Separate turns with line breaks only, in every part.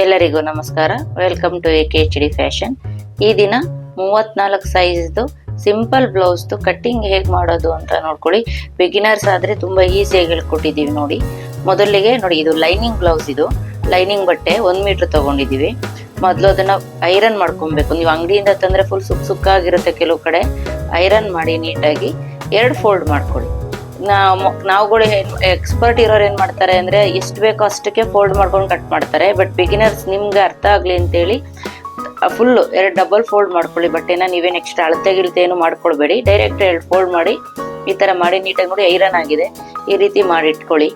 ಎಲ್ಲರಿಗೂ ನಮಸ್ಕಾರ. Welcome to AKHD fashion. ಈ ದಿನ 34 ಸೈಜ್ದು ಸಿಂಪಲ್ ಬ್ಲೌಸ್ದು ಕಟ್ಟಿಂಗ್ ಹೇಗೆ ಮಾಡೋದು ಅಂತ ನೋಡ್ಕೊಳ್ಳಿ. ಬಿಗಿನರ್ಸ್ ಆದರೆ ತುಂಬ ಈಸಿಯಾಗಿ ಹೇಳ್ಕೊಟ್ಟಿದ್ದೀವಿ ನೋಡಿ. ಮೊದಲಿಗೆ ನೋಡಿ, ಇದು ಲೈನಿಂಗ್ ಬ್ಲೌಸ್. ಇದು ಲೈನಿಂಗ್ ಬಟ್ಟೆ 1 ಮೀಟರ್ ತೊಗೊಂಡಿದ್ದೀವಿ. ಮೊದಲು ಅದನ್ನು ಐರನ್ ಮಾಡ್ಕೊಬೇಕು. ನೀವು ಅಂಗಡಿಯಿಂದ ತಂದರೆ ಫುಲ್ ಸುಕ್ಕಾಗಿರುತ್ತೆ. ಕೆಲವು ಕಡೆ ಐರನ್ ಮಾಡಿ ನೀಟಾಗಿ 2 ಫೋಲ್ಡ್ ಮಾಡ್ಕೊಳ್ಳಿ. ನಾವುಗಳು ಎಕ್ಸ್ಪರ್ಟ್ ಇರೋರು ಏನು ಮಾಡ್ತಾರೆ ಅಂದರೆ ಎಷ್ಟು ಬೇಕೋ ಅಷ್ಟಕ್ಕೆ ಫೋಲ್ಡ್ ಮಾಡ್ಕೊಂಡು ಕಟ್ ಮಾಡ್ತಾರೆ. ಬಟ್ ಬಿಗಿನರ್ಸ್ ನಿಮ್ಗೆ ಅರ್ಥ ಆಗಲಿ ಅಂತೇಳಿ ಫುಲ್ಲು 2 ಡಬಲ್ ಫೋಲ್ಡ್ ಮಾಡ್ಕೊಳ್ಳಿ. ಬಟ್ಟೆನ ನೀವೇನು ಎಕ್ಸ್ಟ್ರಾ ಅಳತೆ ಏನು ಮಾಡ್ಕೊಳ್ಬೇಡಿ. ಡೈರೆಕ್ಟ್ 2 ಫೋಲ್ಡ್ ಮಾಡಿ ಈ ಥರ ಮಾಡಿ ನೀಟಾಗಿ ನೋಡಿ ಐರನ್ ಆಗಿದೆ. ಈ ರೀತಿ ಮಾಡಿ ಇಟ್ಕೊಳ್ಳಿ.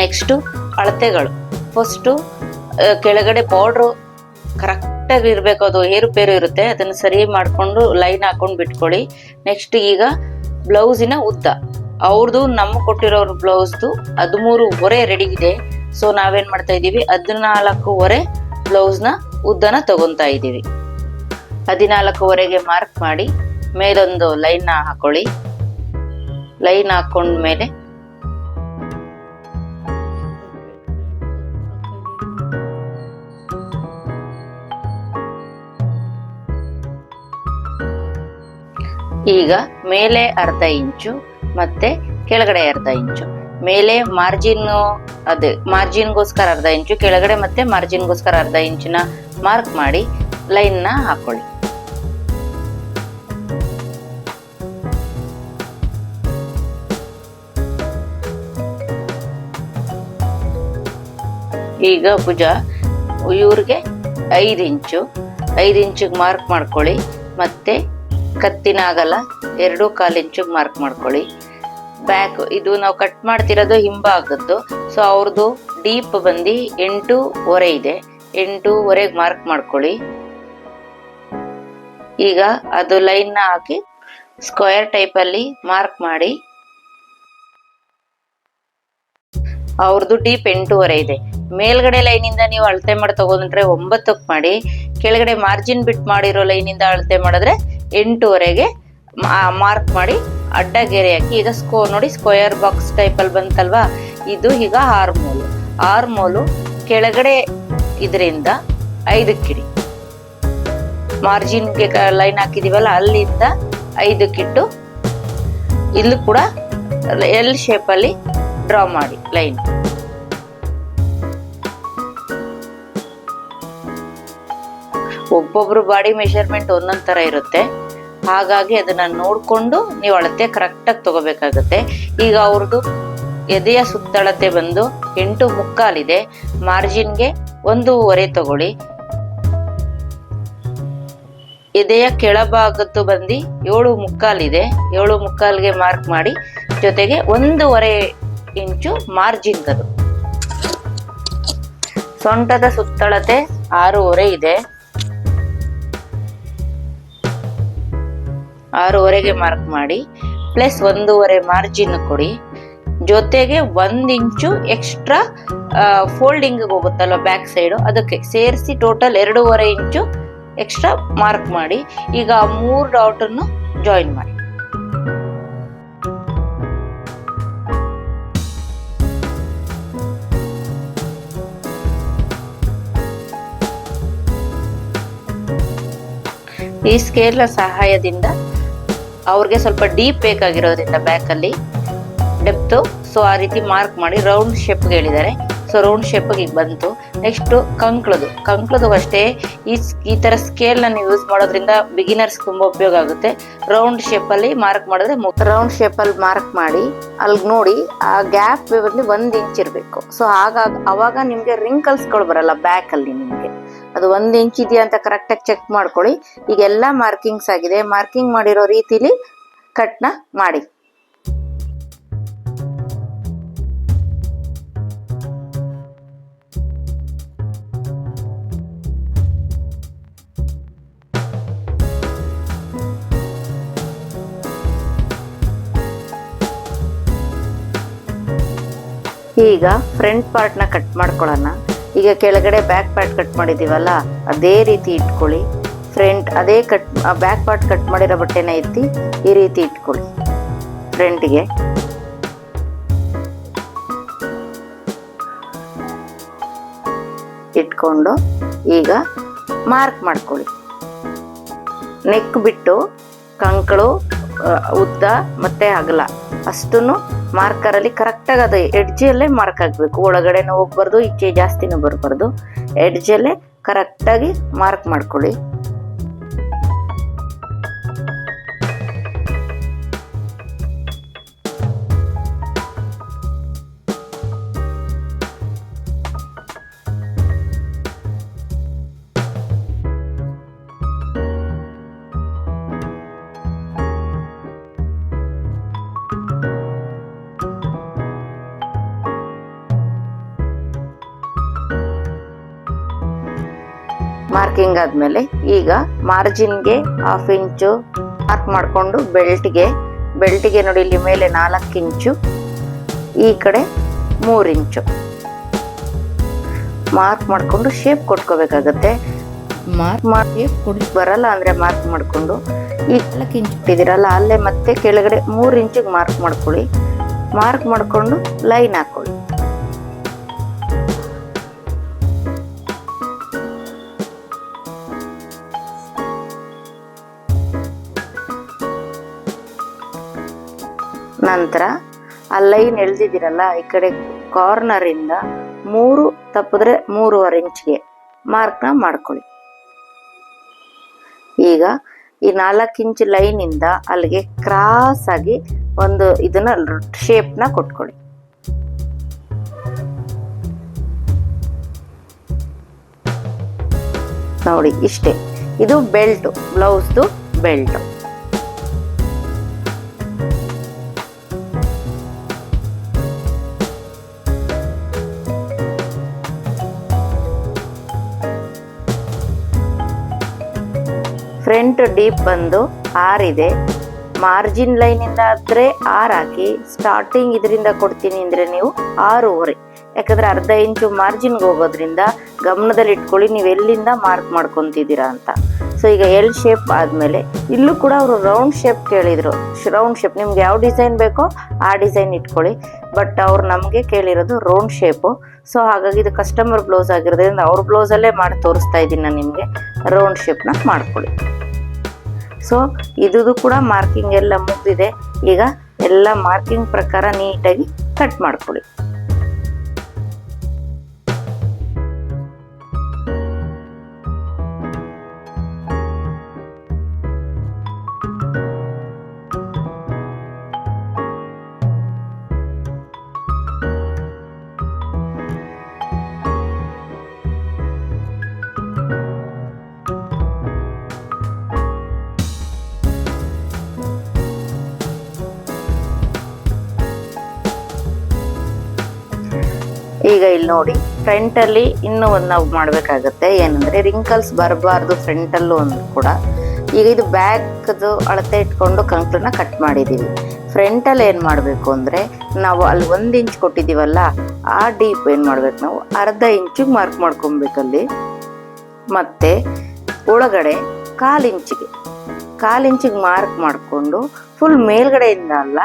ನೆಕ್ಸ್ಟು ಅಳತೆಗಳು. ಫಸ್ಟು ಕೆಳಗಡೆ ಬಾರ್ಡ್ರು ಕರೆಕ್ಟಾಗಿ ಇರಬೇಕು. ಅದು ಏರುಪೇರು ಇರುತ್ತೆ, ಅದನ್ನು ಸರಿ ಮಾಡಿಕೊಂಡು ಲೈನ್ ಹಾಕೊಂಡು ಬಿಟ್ಕೊಳ್ಳಿ. ನೆಕ್ಸ್ಟ್ ಈಗ ಬ್ಲೌಸಿನ ಉದ್ದ ಅವ್ರದ್ದು ನಮ್ಗೆ ಕೊಟ್ಟಿರೋರು ಬ್ಲೌಸ್ದು 13.5 ರೆಡಿ ಇದೆ. ಸೊ ನಾವೇನ್ ಮಾಡ್ತಾ ಇದ್ದೀವಿ, 14.5 ಬ್ಲೌಸ್ನ ಉದ್ದನ ತಗೊಂತಾ ಇದ್ದೀವಿ. 14.5ಗೆ ಮಾರ್ಕ್ ಮಾಡಿ ಮೇಲೊಂದು ಲೈನ್ ಹಾಕೊಳ್ಳಿ. ಲೈನ್ ಹಾಕೊಂಡ್ಮೇಲೆ ಈಗ ಮೇಲೆ ಅರ್ಧ ಇಂಚು ಮತ್ತೆ ಕೆಳಗಡೆ ಅರ್ಧ ಇಂಚು. ಮೇಲೆ ಮಾರ್ಜಿನ್ಗೋಸ್ಕರ ಅರ್ಧ ಇಂಚು, ಕೆಳಗಡೆ ಮತ್ತೆ ಮಾರ್ಜಿನ್ಗೋಸ್ಕರ ಅರ್ಧ ಇಂಚಿನ ಮಾರ್ಕ್ ಮಾಡಿ ಲೈನ್ನ ಹಾಕೊಳ್ಳಿ. ಈಗ ಭುಜ ಇವ್ರಿಗೆ 5 ಇಂಚು, 5 ಇಂಚಿಗೆ ಮಾರ್ಕ್ ಮಾಡ್ಕೊಳ್ಳಿ. ಮತ್ತೆ ಕತ್ತಿನ ಅಗಲ 2.25 ಇಂಚಿಗೆ ಮಾರ್ಕ್ ಮಾಡ್ಕೊಳ್ಳಿ. ಬ್ಯಾಕ್ ಇದು ನಾವು ಕಟ್ ಮಾಡ್ತಿರೋದು ಹಿಂಭಾಗದ್ದು. ಸೊ ಅವ್ರದ್ದು ಡೀಪ್ ಬಂದು 8.25 ಇದೆ. 8.25ಗೆ ಮಾರ್ಕ್ ಮಾಡ್ಕೊಳ್ಳಿ. ಈಗ ಅದು ಲೈನ್ನ ಹಾಕಿ ಸ್ಕ್ವೇರ್ ಟೈಪಲ್ಲಿ ಮಾರ್ಕ್ ಮಾಡಿ. ಅವ್ರದ್ದು ಡೀಪ್ 8.25 ಇದೆ. ಮೇಲ್ಗಡೆ ಲೈನಿಂದ ನೀವು ಅಳತೆ ಮಾಡಿ ತಗೊಂಡ್ರೆ 9ಕ್ಕೆ ಮಾಡಿ. ಕೆಳಗಡೆ ಮಾರ್ಜಿನ್ ಬಿಟ್ ಮಾಡಿರೋ ಲೈನಿಂದ ಅಳತೆ ಮಾಡಿದ್ರೆ 8.25ಗೆ ಮಾರ್ಕ್ ಮಾಡಿ ಅಡ್ಡ ಗೆರೆ ಹಾಕಿ. ಈಗ ನೋಡಿ, ಸ್ಕ್ವೇರ್ ಬಾಕ್ಸ್ ಟೈಪಲ್ಲಿ ಬಂತಲ್ವಾ, ಇದು ಈಗ ಆರ್ಮೋಲು ಕೆಳಗಡೆ ಇದರಿಂದ 5ಕ್ಕಿಡಿ. ಮಾರ್ಜಿನ್ಗೆ ಲೈನ್ ಹಾಕಿದೀವಲ್ಲ, ಅಲ್ಲಿಂದ 5ಕ್ಕಿಟ್ಟು ಇಲ್ಲೂ ಕೂಡ ಎಲ್ ಶೇಪಲ್ಲಿ ಡ್ರಾ ಮಾಡಿ ಲೈನ್. ಒಬ್ಬೊಬ್ರು ಬಾಡಿ ಮೆಷರ್ಮೆಂಟ್ ಒಂದೊಂದ್ ತರ ಇರುತ್ತೆ. ಹಾಗಾಗಿ ಅದನ್ನ ನೋಡ್ಕೊಂಡು ನೀವು ಅಳತೆ ಕರೆಕ್ಟಾಗಿ ತಗೋಬೇಕಾಗತ್ತೆ. ಈಗ ಅವ್ರದ್ದು ಎದೆಯ ಸುತ್ತಳತೆ ಬಂದು 8.25 ಇದೆ. ಮಾರ್ಜಿನ್ಗೆ 1.25 ತಗೊಳ್ಳಿ. ಎದೆಯ ಕೆಳಭಾಗದ್ದು ಬಂದು 7.25 ಇದೆ. 7.25ಗೆ ಮಾರ್ಕ್ ಮಾಡಿ, ಜೊತೆಗೆ 1.25 ಇಂಚು ಮಾರ್ಜಿನ್ಗದು. ಸೊಂಟದ ಸುತ್ತಳತೆ 6.25 ಇದೆ. 6.25ಗೆ ಮಾರ್ಕ್ ಮಾಡಿ ಪ್ಲಸ್ 1.25 ಮಾರ್ಜಿನ್ ಕೊಡಿ. ಜೊತೆಗೆ 1 ಇಂಚು ಎಕ್ಸ್ಟ್ರಾ ಫೋಲ್ಡಿಂಗ್ ಹೋಗುತ್ತಲ್ವ ಬ್ಯಾಕ್ ಸೈಡು, ಅದಕ್ಕೆ ಸೇರಿಸಿ ಟೋಟಲ್ 2.25 ಇಂಚು ಎಕ್ಸ್ಟ್ರಾ ಮಾರ್ಕ್ ಮಾಡಿ. ಈಗ 3 ಡಾಟನ್ನು ಜಾಯಿನ್ ಮಾಡಿ. ಈ ಸ್ಕೇಲ್ನ ಸಹಾಯದಿಂದ ಅವ್ರಿಗೆ ಸ್ವಲ್ಪ ಡೀಪ್ ಬೇಕಾಗಿರೋದ್ರಿಂದ ಬ್ಯಾಕಲ್ಲಿ ಡೆಪ್ತು, ಸೊ ಆ ರೀತಿ ಮಾರ್ಕ್ ಮಾಡಿ ರೌಂಡ್ ಶೇಪ್ಗೆ ಹೇಳಿದ್ದಾರೆ. ಸೊ ರೌಂಡ್ ಶೇಪ್ಗೆ ಈಗ ಬಂತು. ನೆಕ್ಸ್ಟ್ ಕಂಕ್ಳದು ಅಷ್ಟೇ. ಈ ಥರ ಸ್ಕೇಲ್ನ ನೀವು ಯೂಸ್ ಮಾಡೋದ್ರಿಂದ ಬಿಗಿನರ್ಸ್ ತುಂಬ ಉಪಯೋಗ ಆಗುತ್ತೆ. ರೌಂಡ್ ಶೇಪಲ್ಲಿ ಮಾರ್ಕ್ ಮಾಡಿದ್ರೆ ರೌಂಡ್ ಶೇಪಲ್ಲಿ ಮಾರ್ಕ್ ಮಾಡಿ ಅಲ್ಲಿ ನೋಡಿ ಆ ಗ್ಯಾಪ್ ಬಂದು 1 ಇಂಚ್ ಇರಬೇಕು. ಸೊ ಅವಾಗ ನಿಮಗೆ ರಿಂಕಲ್ಸ್ಗಳು ಬರಲ್ಲ ಬ್ಯಾಕಲ್ಲಿ. ನಿಮಗೆ ಅದು 1 ಇಂಚ್ ಇದೆಯಾ ಅಂತ ಕರೆಕ್ಟಾಗಿ ಚೆಕ್ ಮಾಡ್ಕೊಳ್ಳಿ. ಈಗ ಎಲ್ಲ ಮಾರ್ಕಿಂಗ್ಸ್ ಆಗಿದೆ. ಮಾರ್ಕಿಂಗ್ ಮಾಡಿರೋ ರೀತಿಲಿ ಕಟ್ನ ಮಾಡಿ. ಈಗ ಫ್ರಂಟ್ ಪಾರ್ಟ್ನ ಕಟ್ ಮಾಡ್ಕೊಳ್ಳೋಣ. ಈಗ ಕೆಳಗಡೆ ಬ್ಯಾಕ್ ಪಾರ್ಟ್ ಕಟ್ ಮಾಡಿದ್ದೀವಲ್ಲ, ಅದೇ ರೀತಿ ಇಟ್ಕೊಳ್ಳಿ. ಬ್ಯಾಕ್ ಪಾರ್ಟ್ ಕಟ್ ಮಾಡಿರೋ ಬಟ್ಟೆನ ಎತ್ತಿ ಈ ರೀತಿ ಇಟ್ಕೊಳ್ಳಿ ಫ್ರಂಟ್ಗೆ. ಇಟ್ಕೊಂಡು ಈಗ ಮಾರ್ಕ್ ಮಾಡ್ಕೊಳ್ಳಿ. ನೆಕ್ ಬಿಟ್ಟು ಕಂಕಳು ಉದ್ದ ಮತ್ತೆ ಅಗಲ ಅಷ್ಟನ್ನು ಮಾರ್ಕರಲ್ಲಿ ಕರೆಕ್ಟಾಗಿ ಅದು ಎಡ್ಜಲ್ಲೇ ಮಾರ್ಕ್ ಆಗಬೇಕು. ಒಳಗಡೆನೂ ಹೋಗ್ಬಾರ್ದು, ಈಚೆ ಜಾಸ್ತಿನೂ ಬರಬಾರ್ದು. ಎಡ್ಜಲ್ಲೇ ಕರೆಕ್ಟಾಗಿ ಮಾರ್ಕ್ ಮಾಡ್ಕೊಳ್ಳಿ. ಮಾರ್ಕಿಂಗ್ ಆದ್ಮೇಲೆ ಈಗ ಮಾರ್ಜಿನ್ಗೆ 1/2 ಇಂಚು ಮಾರ್ಕ್ ಮಾಡಿಕೊಂಡು ಬೆಲ್ಟ್ಗೆ ನೋಡಿ ಇಲ್ಲಿ ಮೇಲೆ 4 ಇಂಚು, ಈ ಕಡೆ 3 ಇಂಚು ಮಾರ್ಕ್ ಮಾಡಿಕೊಂಡು ಶೇಪ್ ಕೊಟ್ಕೋಬೇಕಾಗತ್ತೆ. ಮಾರ್ಕ್ ಮಾಡಿ ಬರಲ್ಲ ಅಂದ್ರೆ ಮಾರ್ಕ್ ಮಾಡಿಕೊಂಡು ಈ 4 ಇಂಚು ಇಟ್ಟಿದ್ದೀರಲ್ಲ ಅಲ್ಲೇ ಮತ್ತೆ ಕೆಳಗಡೆ 3 ಇಂಚಿಗೆ ಮಾರ್ಕ್ ಮಾಡ್ಕೊಳ್ಳಿ. ಮಾರ್ಕ್ ಮಾಡಿಕೊಂಡು ಲೈನ್ ಹಾಕೊಳ್ಳಿ. ನಂತರ ಆ ಲೈನ್ ಎಳ್ದಿದ್ದೀರಲ್ಲ ಈ ಕಡೆ ಕಾರ್ನರ್ ಇಂದ 3 ತಪ್ಪಿದ್ರೆ 3.5 ಇಂಚ್ಗೆ ಮಾರ್ಕ್ನ ಮಾಡ್ಕೊಳ್ಳಿ. ಈಗ ಈ 4 ಇಂಚ್ ಲೈನ್ ಇಂದ ಅಲ್ಲಿಗೆ ಕ್ರಾಸ್ ಆಗಿ ಒಂದು ಇದನ್ನ ಶೇಪ್ನ ಕೊಟ್ಕೊಳ್ಳಿ. ನೋಡಿ ಇಷ್ಟೇ, ಇದು ಬೆಲ್ಟ್, ಬ್ಲೌಸ್ದು ಬೆಲ್ಟ್. ಫ್ರಂಟ್ ಡೀಪ್ ಬಂದು 6 ಇದೆ. ಮಾರ್ಜಿನ್ ಲೈನ್ ಇಂದ ಆದ್ರೆ 6 ಹಾಕಿ, ಸ್ಟಾರ್ಟಿಂಗ್ ಇದರಿಂದ ಕೊಡ್ತೀನಿ ಅಂದ್ರೆ ನೀವು 6.5, ಯಾಕಂದ್ರೆ 1/2 ಇಂಚು ಮಾರ್ಜಿನ್ಗೆ ಹೋಗೋದ್ರಿಂದ ಗಮನದಲ್ಲಿ ಇಟ್ಕೊಳ್ಳಿ ನೀವು ಎಲ್ಲಿಂದ ಮಾರ್ಕ್ ಮಾಡ್ಕೊಂತಿದ್ದೀರಾ ಅಂತ. ಸೊ ಈಗ ಎಲ್ ಶೇಪ್ ಆದ್ಮೇಲೆ ಇಲ್ಲೂ ಕೂಡ ಅವರು ರೌಂಡ್ ಶೇಪ್ ಕೇಳಿದ್ರು. ರೌಂಡ್ ಶೇಪ್ ನಿಮ್ಗೆ ಯಾವ ಡಿಸೈನ್ ಬೇಕೋ ಆ ಡಿಸೈನ್ ಇಟ್ಕೊಳ್ಳಿ. ಬಟ್ ಅವ್ರು ನಮಗೆ ಕೇಳಿರೋದು ರೌಂಡ್ ಶೇಪು. ಸೊ ಹಾಗಾಗಿ ಇದು ಕಸ್ಟಮರ್ ಬ್ಲೌಸ್ ಆಗಿರೋದ್ರಿಂದ ಅವ್ರ ಬ್ಲೌಸಲ್ಲೇ ಮಾಡಿ ತೋರಿಸ್ತಾ ಇದ್ದೀನಿ ನಾನು ನಿಮಗೆ. ರೌಂಡ್ ಶೇಪ್ನ ಮಾಡ್ಕೊಳ್ಳಿ. ಸೊ ಇದು ಕೂಡ ಮಾರ್ಕಿಂಗ್ ಎಲ್ಲ ಮುಗಿದಿದೆ. ಈಗ ಎಲ್ಲ ಮಾರ್ಕಿಂಗ್ ಪ್ರಕಾರ ನೀಟಾಗಿ ಕಟ್ ಮಾಡ್ಕೊಳ್ಳಿ. ಈಗ ಇಲ್ಲಿ ನೋಡಿ ಫ್ರಂಟ್ ಅಲ್ಲಿ ಇನ್ನೂ ಒಂದು ನಾವು ಮಾಡ್ಬೇಕಾಗತ್ತೆ. ಏನಂದ್ರೆ ರಿಂಕಲ್ಸ್ ಬರಬಾರ್ದು ಫ್ರಂಟ್ ಅಲ್ಲೂ ಒಂದು ಕೂಡ. ಈಗ ಇದು ಬ್ಯಾಕ್ದು ಅಳತೆ ಇಟ್ಕೊಂಡು ಕಂಕ್ಳನ್ನ ಕಟ್ ಮಾಡಿದೀವಿ. ಫ್ರಂಟ್ ಅಲ್ಲಿ ಏನ್ ಮಾಡ್ಬೇಕು ಅಂದ್ರೆ ನಾವು ಅಲ್ಲಿ 1 ಇಂಚ್ ಕೊಟ್ಟಿದೀವಲ್ಲ ಆ ಡೀಪ್ ಏನ್ ಮಾಡ್ಬೇಕು ನಾವು 1/2 ಇಂಚಿಗೆ ಮಾರ್ಕ್ ಮಾಡ್ಕೊಬೇಕಲ್ಲಿ. ಮತ್ತೆ ಒಳಗಡೆ 1/4 ಇಂಚಿಗೆ ಮಾರ್ಕ್ ಮಾಡ್ಕೊಂಡು ಫುಲ್ ಮೇಲ್ಗಡೆಯಿಂದ ಅಲ್ಲ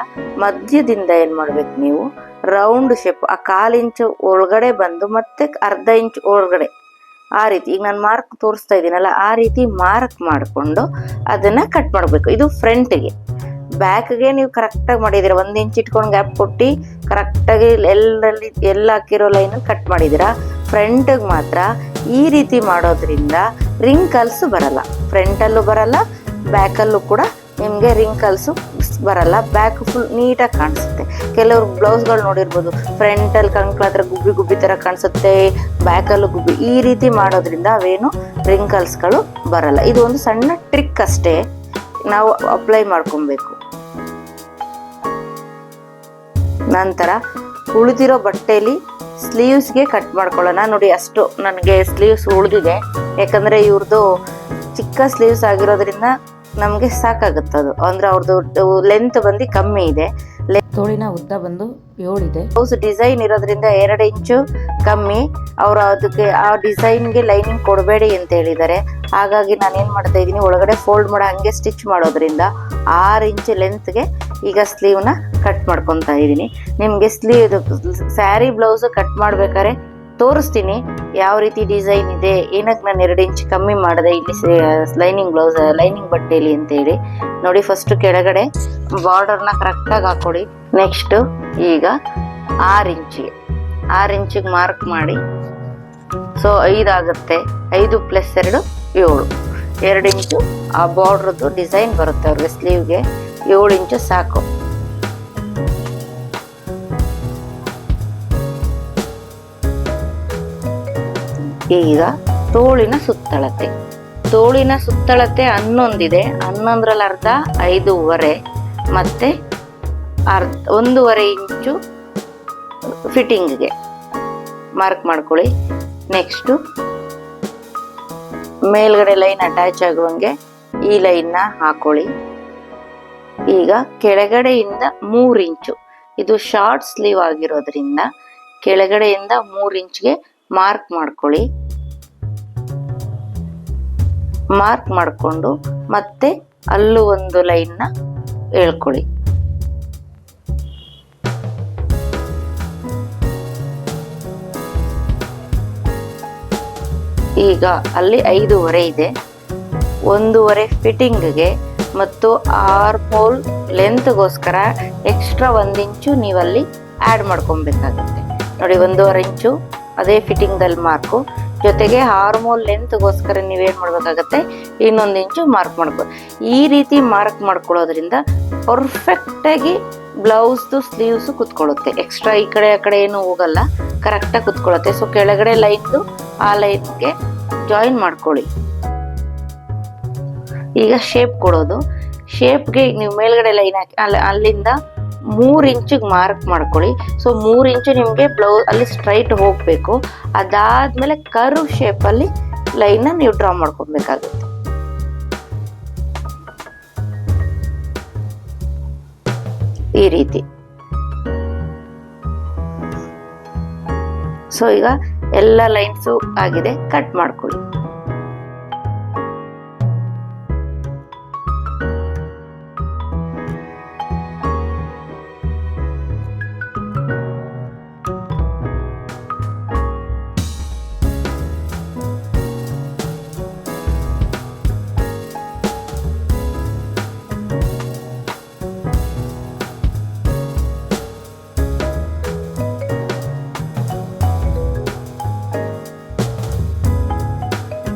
ಮಧ್ಯದಿಂದ ಏನ್ ಮಾಡ್ಬೇಕು ನೀವು ರೌಂಡ್ ಶೇಪ್ ಆ 1/4 ಇಂಚು ಒಳಗಡೆ ಬಂದು ಮತ್ತೆ 1/2 ಇಂಚ್ ಒಳಗಡೆ ಆ ರೀತಿ ಈಗ ನಾನು ಮಾರ್ಕ್ ತೋರಿಸ್ತಾ ಇದ್ದೀನಲ್ಲ ಆ ರೀತಿ ಮಾರ್ಕ್ ಮಾಡಿಕೊಂಡು ಅದನ್ನ ಕಟ್ ಮಾಡಬೇಕು. ಇದು ಫ್ರಂಟ್ಗೆ. ಬ್ಯಾಕ್ಗೆ ನೀವು ಕರೆಕ್ಟಾಗಿ ಮಾಡಿದ್ದೀರಾ, 1 ಇಂಚ್ ಇಟ್ಕೊಂಡು ಗ್ಯಾಪ್ ಕೊಟ್ಟು ಕರೆಕ್ಟಾಗಿ ಎಲ್ಲ ಹಾಕಿರೋ ಲೈನ್ ಕಟ್ ಮಾಡಿದ್ದೀರಾ. ಫ್ರಂಟ್ಗೆ ಮಾತ್ರ ಈ ರೀತಿ ಮಾಡೋದ್ರಿಂದ ರಿಂಕಲ್ಸ್ ಬರಲ್ಲ, ಫ್ರಂಟಲ್ಲೂ ಬರಲ್ಲ ಬ್ಯಾಕಲ್ಲೂ ಕೂಡ ನಿಮಗೆ ರಿಂಕಲ್ಸು ಬರಲ್ಲ. ಬ್ಯಾಕ್ ಫುಲ್ ನೀಟಾಗಿ ಕಾಣಿಸುತ್ತೆ. ಕೆಲವ್ರು ಬ್ಲೌಸ್ಗಳು ನೋಡಿರ್ಬೋದು ಫ್ರಂಟಲ್ಲಿ ಕಂಕ್ಳ ಹತ್ರ ಗುಬ್ಬಿ ಥರ ಕಾಣಿಸುತ್ತೆ, ಬ್ಯಾಕಲ್ಲೂ ಗುಬ್ಬಿ. ಈ ರೀತಿ ಮಾಡೋದ್ರಿಂದ ಅವೇನು ರಿಂಕಲ್ಸ್ಗಳು ಬರಲ್ಲ. ಇದು ಒಂದು ಸಣ್ಣ ಟ್ರಿಕ್ ಅಷ್ಟೇ, ನಾವು ಅಪ್ಲೈ ಮಾಡ್ಕೊಬೇಕು. ನಂತರ ಉಳಿದಿರೋ ಬಟ್ಟೆಯಲ್ಲಿ ಸ್ಲೀವ್ಸ್ಗೆ ಕಟ್ ಮಾಡ್ಕೊಳ್ಳೋಣ. ನೋಡಿ ಅಷ್ಟು ನನಗೆ ಸ್ಲೀವ್ಸ್ ಉಳಿದಿದೆ, ಯಾಕಂದರೆ ಇವ್ರದ್ದು ಚಿಕ್ಕ ಸ್ಲೀವ್ಸ್ ಆಗಿರೋದ್ರಿಂದ ನಮಗೆ ಸಾಕಾಗುತ್ತದು. ಅಂದ್ರೆ ಅವ್ರದ್ದು ಲೆಂತ್ ಬಂದು ಕಮ್ಮಿ ಇದೆ, ತೋಳಿನ ಉದ್ದ ಬಂದು 7 ಇದೆ. ಬ್ಲೌಸ್ ಡಿಸೈನ್ ಇರೋದ್ರಿಂದ 2 ಇಂಚು ಕಮ್ಮಿ. ಅವರು ಅದಕ್ಕೆ ಆ ಡಿಸೈನ್ಗೆ ಲೈನಿಂಗ್ ಕೊಡಬೇಡಿ ಅಂತ ಹೇಳಿದ್ದಾರೆ. ಹಾಗಾಗಿ ನಾನು ಏನು ಮಾಡ್ತಾ ಇದ್ದೀನಿ, ಒಳಗಡೆ ಫೋಲ್ಡ್ ಮಾಡೋ ಹಂಗೆ ಸ್ಟಿಚ್ ಮಾಡೋದ್ರಿಂದ 6 ಇಂಚ್ ಲೆಂತ್ಗೆ ಈಗ ಸ್ಲೀವ್ನ ಕಟ್ ಮಾಡ್ಕೊತಾ ಇದ್ದೀನಿ. ನಿಮಗೆ ಸ್ಯಾರಿ ಬ್ಲೌಸ್ ಕಟ್ ಮಾಡ್ಬೇಕಾದ್ರೆ ತೋರಿಸ್ತೀನಿ ಯಾವ ರೀತಿ ಡಿಸೈನ್ ಇದೆ, ಏನಕ್ಕೆ ನಾನು 2 ಇಂಚ್ ಕಮ್ಮಿ ಮಾಡಿದೆ ಇಲ್ಲಿ ಲೈನಿಂಗ್ ಬಟ್ಟೆಯಲ್ಲಿ ಅಂತೇಳಿ ನೋಡಿ. ಫಸ್ಟ್ ಕೆಳಗಡೆ ಬಾರ್ಡರ್ನ ಕರೆಕ್ಟಾಗಿ ಹಾಕೊಳ್ಳಿ. ನೆಕ್ಸ್ಟ್ ಈಗ 6 ಇಂಚಿಗೆ ಮಾರ್ಕ್ ಮಾಡಿ. ಸೊ 5 ಆಗುತ್ತೆ. 5 + 2 7. 2 ಇಂಚು ಆ ಬಾರ್ಡ್ರದ್ದು ಡಿಸೈನ್ ಬರುತ್ತೆ ಅವ್ರಿಗೆ ಸ್ಲೀವ್ಗೆ. 7 ಇಂಚು ಸಾಕು. ಈಗ ತೋಳಿನ ಸುತ್ತಳತೆ 11 ಇದೆ. 11ರಲ್ಲಿ ಅರ್ಧ 5.5 ಮತ್ತೆ 1.5 ಇಂಚು ಫಿಟ್ಟಿಂಗ್ಗೆ ಮಾರ್ಕ್ ಮಾಡ್ಕೊಳ್ಳಿ. ನೆಕ್ಸ್ಟು ಮೇಲ್ಗಡೆ ಲೈನ್ ಅಟ್ಯಾಚ್ ಆಗುವಂಗೆ ಈ ಲೈನ್ನ ಹಾಕೊಳ್ಳಿ. ಈಗ ಕೆಳಗಡೆಯಿಂದ 3 ಇಂಚು, ಇದು ಶಾರ್ಟ್ ಸ್ಲೀವ್ ಆಗಿರೋದ್ರಿಂದ ಕೆಳಗಡೆಯಿಂದ 3 ಇಂಚ್ಗೆ ಮಾರ್ಕ್ ಮಾಡ್ಕೊಳ್ಳಿ. ಮಾರ್ಕ್ ಮಾಡಿಕೊಂಡು ಮತ್ತೆ ಅಲ್ಲೂ ಒಂದು ಲೈನ್ನ ಎಳ್ಕೊಳ್ಳಿ. ಈಗ ಅಲ್ಲಿ 5.5 ಇದೆ. 1.5 ಫಿಟ್ಟಿಂಗ್ಗೆ ಮತ್ತು ಆರ್ಮ್ ಹೋಲ್ ಲೆಂತ್ಗೋಸ್ಕರ ಎಕ್ಸ್ಟ್ರಾ 1 ಇಂಚು ನೀವಲ್ಲಿ ಆ್ಯಡ್ ಮಾಡ್ಕೊಬೇಕಾಗುತ್ತೆ ನೋಡಿ. 1.5 ಇಂಚು ಅದೇ ಫಿಟ್ಟಿಂಗ್ದಲ್ಲಿ ಮಾರ್ಕು, ಜೊತೆಗೆ ಹಾರ್ಮೋನ್ ಲೆಂತ್ಗೋಸ್ಕರ ನೀವೇನು ಮಾಡಬೇಕಾಗತ್ತೆ, 1 ಇಂಚು ಮಾರ್ಕ್ ಮಾಡ್ಕೊ. ಈ ರೀತಿ ಮಾರ್ಕ್ ಮಾಡ್ಕೊಳ್ಳೋದ್ರಿಂದ ಪರ್ಫೆಕ್ಟಾಗಿ ಬ್ಲೌಸ್ದು ಸ್ಲೀವ್ಸು ಕುತ್ಕೊಳ್ಳುತ್ತೆ. ಎಕ್ಸ್ಟ್ರಾ ಈ ಕಡೆ ಆ ಕಡೆ ಏನು ಹೋಗಲ್ಲ, ಕರೆಕ್ಟಾಗಿ ಕುತ್ಕೊಳ್ಳುತ್ತೆ. ಸೊ ಕೆಳಗಡೆ ಲೈನ್ದು ಆ ಲೈನ್ಗೆ ಜಾಯಿನ್ ಮಾಡ್ಕೊಳ್ಳಿ. ಈಗ ಶೇಪ್ ಕೊಡೋದು. ಶೇಪ್ಗೆ ನೀವು ಮೇಲ್ಗಡೆ ಲೈನ್ ಹಾಕಿ ಅಲ್ಲಿಂದ 3 ಇಂಚಿಗೆ ಮಾರ್ಕ್ ಮಾಡ್ಕೊಳ್ಳಿ. ಸೊ 3 ಇಂಚು ನಿಮಗೆ ಬ್ಲೌಸ್ ಅಲ್ಲಿ ಸ್ಟ್ರೈಟ್ ಹೋಗಬೇಕು. ಅದಾದ್ಮೇಲೆ ಕರ್ವ್ ಶೇಪಲ್ಲಿ ಲೈನ್ನ ನೀವು ಡ್ರಾ ಮಾಡ್ಕೊಬೇಕಾಗುತ್ತೆ. ಈ ರೀತಿ. ಸೊ ಈಗ ಎಲ್ಲ ಲೈನ್ಸು ಆಗಿದೆ, ಕಟ್ ಮಾಡ್ಕೊಳ್ಳಿ.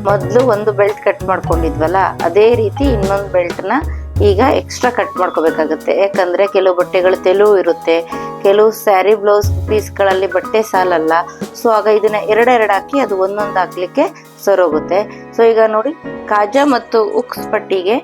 ಮೊದಲು ಒಂದು ಬೆಲ್ಟ್ ಕಟ್ ಮಾಡ್ಕೊಂಡಿದ್ವಲ್ಲ, ಅದೇ ರೀತಿ ಇನ್ನೊಂದು ಬೆಲ್ಟ್ನ ಈಗ ಎಕ್ಸ್ಟ್ರಾ ಕಟ್ ಮಾಡ್ಕೋಬೇಕಾಗುತ್ತೆ. ಯಾಕಂದರೆ ಕೆಲವು ಬಟ್ಟೆಗಳು ತೆಳು ಇರುತ್ತೆ, ಕೆಲವು ಸ್ಯಾರಿ ಬ್ಲೌಸ್ ಪೀಸ್ಗಳಲ್ಲಿ ಬಟ್ಟೆ ಸಾಲಲ್ಲ. ಸೊ ಆಗ ಇದನ್ನ 2 ಹಾಕಿ ಅದು ಒಂದೊಂದು ಹಾಕ್ಲಿಕ್ಕೆ ಸರೋಗುತ್ತೆ. ಸೊ ಈಗ ನೋಡಿ, ಕಾಜಾ ಮತ್ತು ಉಕ್ಸ್ ಪಟ್ಟಿಗೆ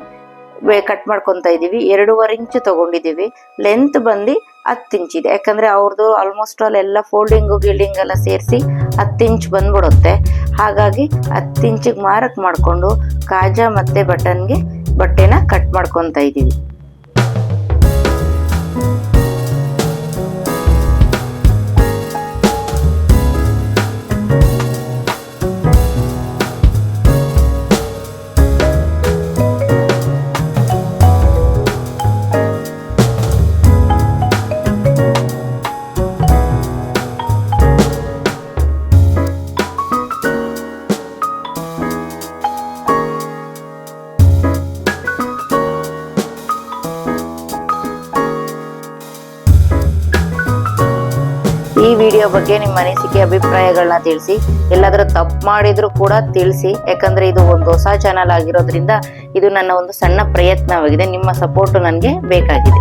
ಕಟ್ ಮಾಡ್ಕೊತಾ ಇದೀವಿ. 2.5 ಇಂಚು ತಗೊಂಡಿದೀವಿ. ಲೆಂತ್ ಬಂದು 10 ಇಂಚಿದೆ. ಯಾಕಂದ್ರೆ ಅವ್ರದ್ದು ಆಲ್ಮೋಸ್ಟ್ ಆಲ್ ಎಲ್ಲ ಫೋಲ್ಡಿಂಗು ಗಿಲ್ಡಿಂಗ್ ಎಲ್ಲ ಸೇರಿಸಿ 10 ಇಂಚ್ ಬಂದ್ಬಿಡುತ್ತೆ. ಹಾಗಾಗಿ 10 ಇಂಚಿಗೆ ಮಾರ್ಕ್ ಮಾಡಿಕೊಂಡು ಕಾಜಾ ಮತ್ತೆ ಬಟನ್ಗೆ ಬಟ್ಟೆನ ಕಟ್ ಮಾಡ್ಕೊತಾ ಇದೀವಿ. ಈ ವಿಡಿಯೋ ಬಗ್ಗೆ ನಿಮ್ಮ ಅನಿಸಿಕೆ ಅಭಿಪ್ರಾಯಗಳನ್ನ ತಿಳಿಸಿ. ಎಲ್ಲಾದ್ರೂ ತಪ್ಪು ಮಾಡಿದ್ರು ಕೂಡ ತಿಳಿಸಿ. ಯಾಕಂದ್ರೆ ಇದು ಒಂದು ಹೊಸ ಚಾನಲ್ ಆಗಿರೋದ್ರಿಂದ ಇದು ನನ್ನ ಒಂದು ಸಣ್ಣ ಪ್ರಯತ್ನವಾಗಿದೆ. ನಿಮ್ಮ ಸಪೋರ್ಟ್ ನನಗೆ ಬೇಕಾಗಿದೆ.